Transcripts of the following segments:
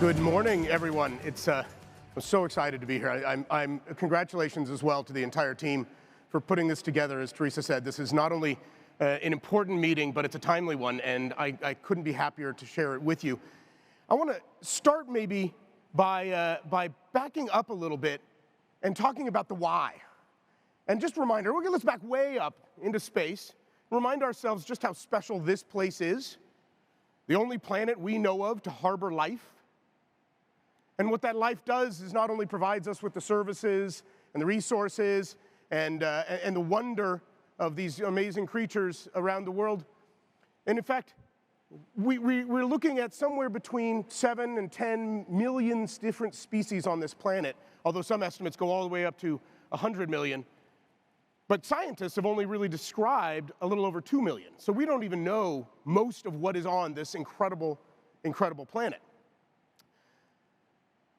Good morning, everyone. I'm so excited to be here. Congratulations as well to the entire team for putting this together. As Teresa said, this is not only an important meeting, but it's a timely one, and I couldn't be happier to share it with you. I want to start maybe by backing up a little bit and talking about the why. And just a reminder, let's back way up into space, remind ourselves just how special this place is, the only planet we know of to harbor life. And what that life does is not only provides us with the services and the resources and the wonder of these amazing creatures around the world. And in fact, we're looking at somewhere between 7 and 10 million different species on this planet, although some estimates go all the way up to 100 million. But scientists have only really described a little over 2 million. So we don't even know most of what is on this incredible, incredible planet.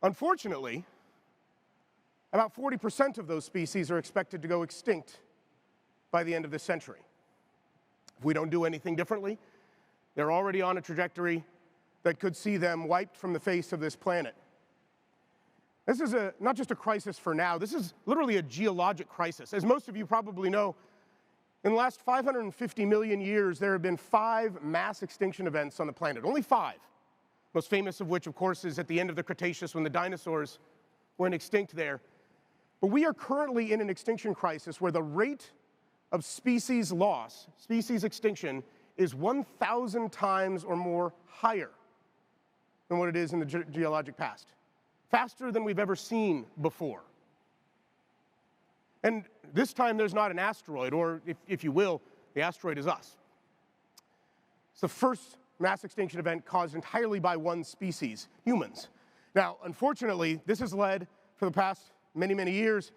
Unfortunately, about 40% of those species are expected to go extinct by the end of this century. If we don't do anything differently, they're already on a trajectory that could see them wiped from the face of this planet. This is not just a crisis for now, this is literally a geologic crisis. As most of you probably know, in the last 550 million years, there have been 5 mass extinction events on the planet, only 5. Most famous of which, of course, is at the end of the Cretaceous when the dinosaurs went extinct there. But we are currently in an extinction crisis where the rate of species loss, species extinction, is 1,000 times or more higher than what it is in the geologic past. Faster than we've ever seen before. And this time there's not an asteroid, or if you will, the asteroid is us. It's the first mass extinction event caused entirely by one species, humans. Now, unfortunately, this has led, for the past many, many years,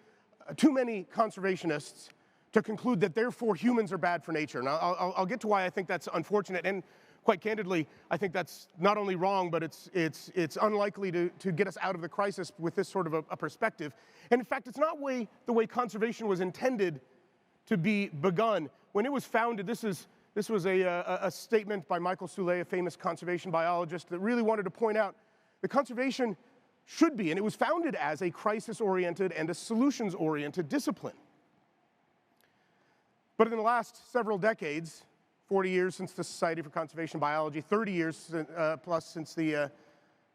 too many conservationists to conclude that therefore humans are bad for nature. Now, I'll get to why I think that's unfortunate, and quite candidly, I think that's not only wrong, but it's unlikely to get us out of the crisis with this sort of a perspective. And in fact, it's not the way conservation was intended to be begun. When it was founded, this was a statement by Michael Soule, a famous conservation biologist, that really wanted to point out that conservation should be, and it was founded as a crisis-oriented and a solutions-oriented discipline. But in the last several decades, 40 years since the Society for Conservation Biology, 30 years plus since the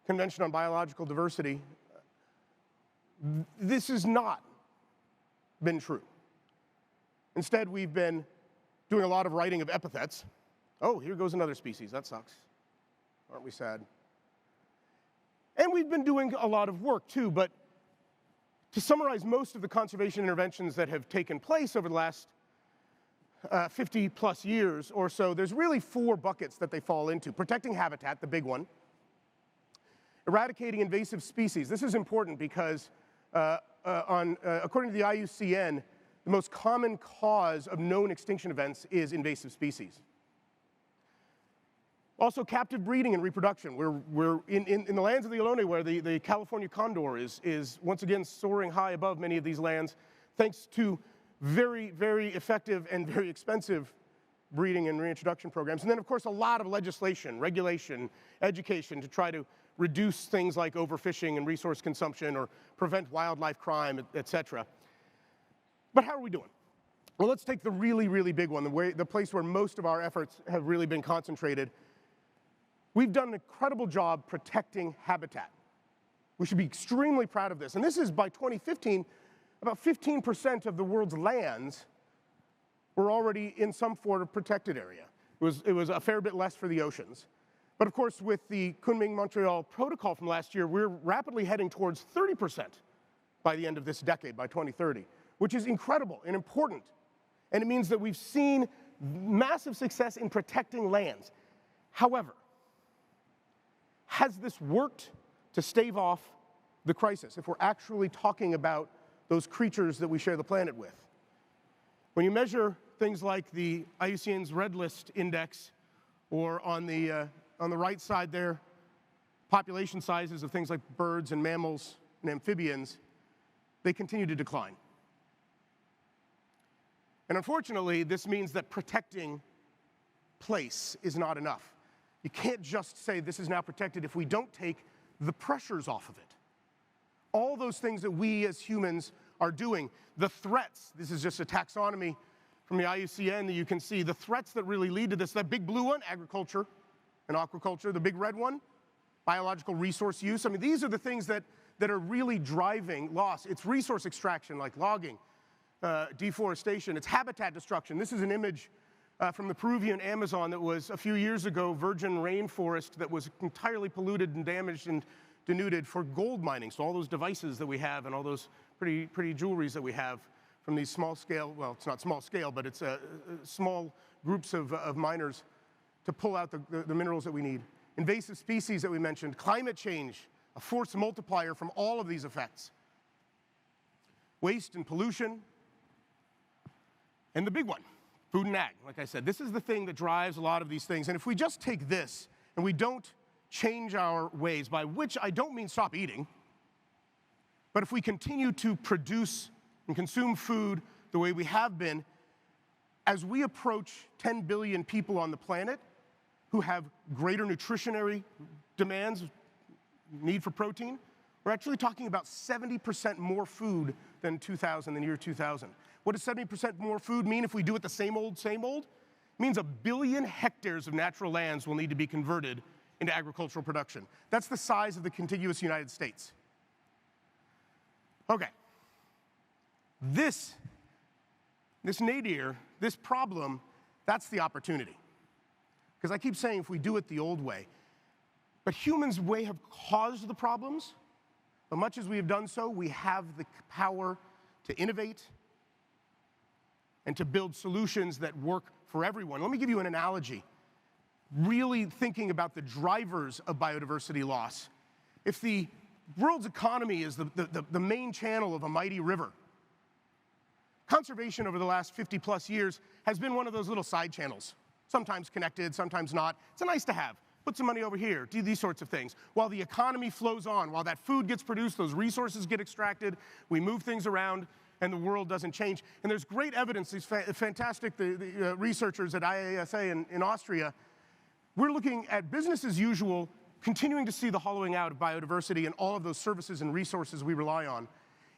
Convention on Biological Diversity, this has not been true. Instead, we've been doing a lot of writing of epithets. Oh, here goes another species. That sucks. Aren't we sad? And we've been doing a lot of work, too. But to summarize most of the conservation interventions that have taken place over the last 50-plus years or so, there's really 4 buckets that they fall into. Protecting habitat, the big one. Eradicating invasive species. This is important because, according to the IUCN, the most common cause of known extinction events is invasive species. Also, captive breeding and reproduction. We're in the lands of the Ohlone, where the California condor is once again soaring high above many of these lands, thanks to very, very effective and very expensive breeding and reintroduction programs. And then, of course, a lot of legislation, regulation, education to try to reduce things like overfishing and resource consumption or prevent wildlife crime, et cetera. But how are we doing? Well, let's take the really, really big one, the place where most of our efforts have really been concentrated. We've done an incredible job protecting habitat. We should be extremely proud of this. And this is, by 2015, about 15% of the world's lands were already in some form of protected area. It was a fair bit less for the oceans. But of course, with the Kunming-Montreal Protocol from last year, we're rapidly heading towards 30% by the end of this decade, by 2030, which is incredible and important. And it means that we've seen massive success in protecting lands. However, has this worked to stave off the crisis if we're actually talking about those creatures that we share the planet with? When you measure things like the IUCN's Red List Index, or on the right side there, population sizes of things like birds and mammals and amphibians, they continue to decline. And unfortunately, this means that protecting place is not enough. You can't just say this is now protected if we don't take the pressures off of it. All those things that we as humans are doing, the threats, this is just a taxonomy from the IUCN that you can see, the threats that really lead to this, that big blue one, agriculture and aquaculture, the big red one, biological resource use. I mean, these are the things that are really driving loss. It's resource extraction, like logging, deforestation. It's habitat destruction. This is an image from the Peruvian Amazon that was a few years ago, virgin rainforest that was entirely polluted and damaged and denuded for gold mining. So all those devices that we have and all those pretty jewelries that we have from these small scale, well, it's not small scale, but it's small groups of miners to pull out the minerals that we need. Invasive species that we mentioned, climate change, a force multiplier from all of these effects. Waste and pollution. And the big one, food and ag. Like I said, this is the thing that drives a lot of these things. And if we just take this and we don't change our ways, by which I don't mean stop eating, but if we continue to produce and consume food the way we have been, as we approach 10 billion people on the planet who have greater nutritionary demands, need for protein, we're actually talking about 70% more food than the year 2000. What does 70% more food mean if we do it the same old, same old? It means 1 billion hectares of natural lands will need to be converted into agricultural production. That's the size of the contiguous United States. Okay. This nadir, this problem, that's the opportunity. Because I keep saying if we do it the old way, but humans may have caused the problems, but much as we have done so, we have the power to innovate and to build solutions that work for everyone. Let me give you an analogy. Really thinking about the drivers of biodiversity loss. If the world's economy is the main channel of a mighty river, conservation over the last 50 plus years has been one of those little side channels. Sometimes connected, sometimes not. It's a nice to have. Put some money over here, do these sorts of things. While the economy flows on, while that food gets produced, those resources get extracted, we move things around, and the world doesn't change. And there's great evidence, these fantastic researchers at IASA in Austria, we're looking at business as usual, continuing to see the hollowing out of biodiversity and all of those services and resources we rely on.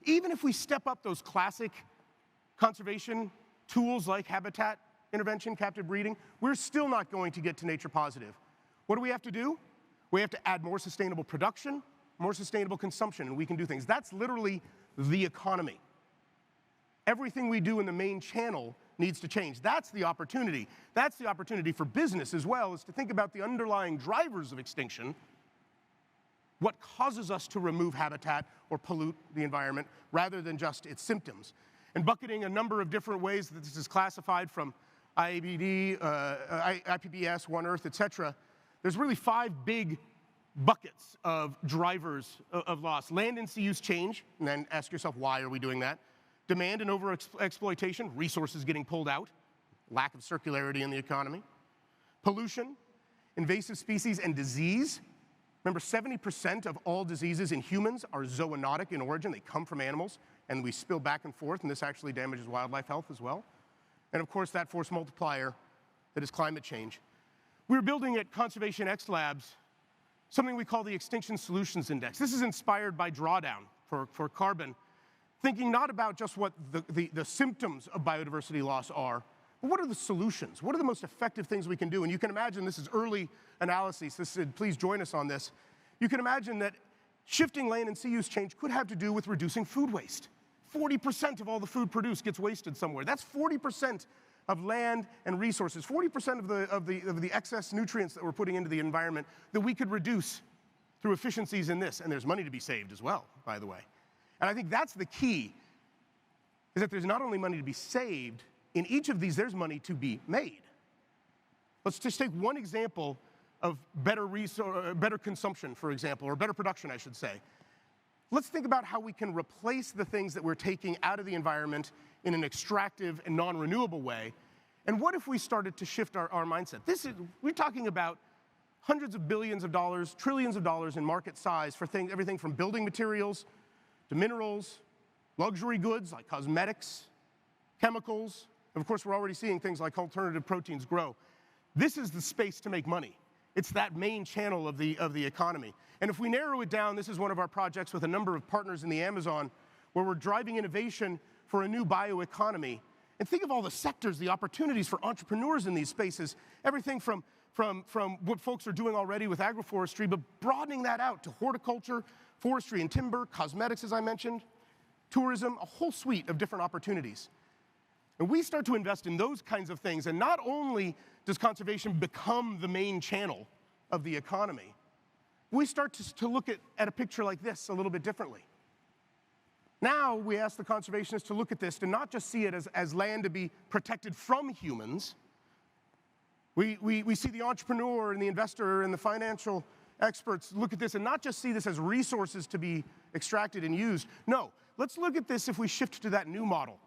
Even if we step up those classic conservation tools like habitat intervention, captive breeding, we're still not going to get to nature positive. What do we have to do? We have to add more sustainable production, more sustainable consumption, and we can do things. That's literally the economy. Everything we do in the main channel needs to change. That's the opportunity. That's the opportunity for business as well, is to think about the underlying drivers of extinction, what causes us to remove habitat or pollute the environment, rather than just its symptoms. And bucketing a number of different ways that this is classified, from IABD, IPBS, One Earth, et cetera, there's really 5 big buckets of drivers of loss. Land and sea use change, and then ask yourself, why are we doing that? Demand and over-exploitation, resources getting pulled out, lack of circularity in the economy. Pollution, invasive species, and disease. Remember, 70% of all diseases in humans are zoonotic in origin. They come from animals, and we spill back and forth, and this actually damages wildlife health as well. And of course, that force multiplier that is climate change. We're building at Conservation X Labs something we call the Extinction Solutions Index. This is inspired by Drawdown for carbon, thinking not about just what the symptoms of biodiversity loss are, but what are the solutions? What are the most effective things we can do? And you can imagine, this is early analysis, please join us on this. You can imagine that shifting land and sea use change could have to do with reducing food waste. 40% of all the food produced gets wasted somewhere. That's 40% of land and resources, 40% of the excess nutrients that we're putting into the environment that we could reduce through efficiencies in this. And there's money to be saved as well, by the way. And I think that's the key, is that there's not only money to be saved, in each of these there's money to be made. Let's just take one example of better consumption, for example, or better production, I should say. Let's think about how we can replace the things that we're taking out of the environment in an extractive and non-renewable way. And what if we started to shift our mindset? We're talking about hundreds of billions of dollars, trillions of dollars in market size for everything from building materials to minerals, luxury goods like cosmetics, chemicals, and of course we're already seeing things like alternative proteins grow. This is the space to make money. It's that main channel of the economy. And if we narrow it down, this is one of our projects with a number of partners in the Amazon, where we're driving innovation for a new bioeconomy. And think of all the sectors, the opportunities for entrepreneurs in these spaces, everything from what folks are doing already with agroforestry, but broadening that out to horticulture, forestry and timber, cosmetics, as I mentioned, tourism, a whole suite of different opportunities. And we start to invest in those kinds of things, and not only does conservation become the main channel of the economy, we start to look at a picture like this a little bit differently. Now we ask the conservationists to look at this, to not just see it as land to be protected from humans. We see the entrepreneur and the investor and the financial experts look at this and not just see this as resources to be extracted and used. No, let's look at this if we shift to that new model,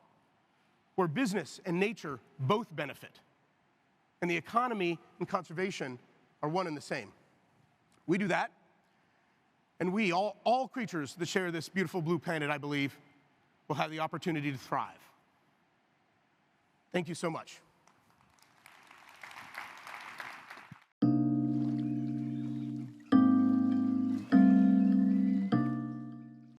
where business and nature both benefit, and the economy and conservation are one and the same. We do that, and we, all creatures that share this beautiful blue planet, I believe, will have the opportunity to thrive. Thank you so much.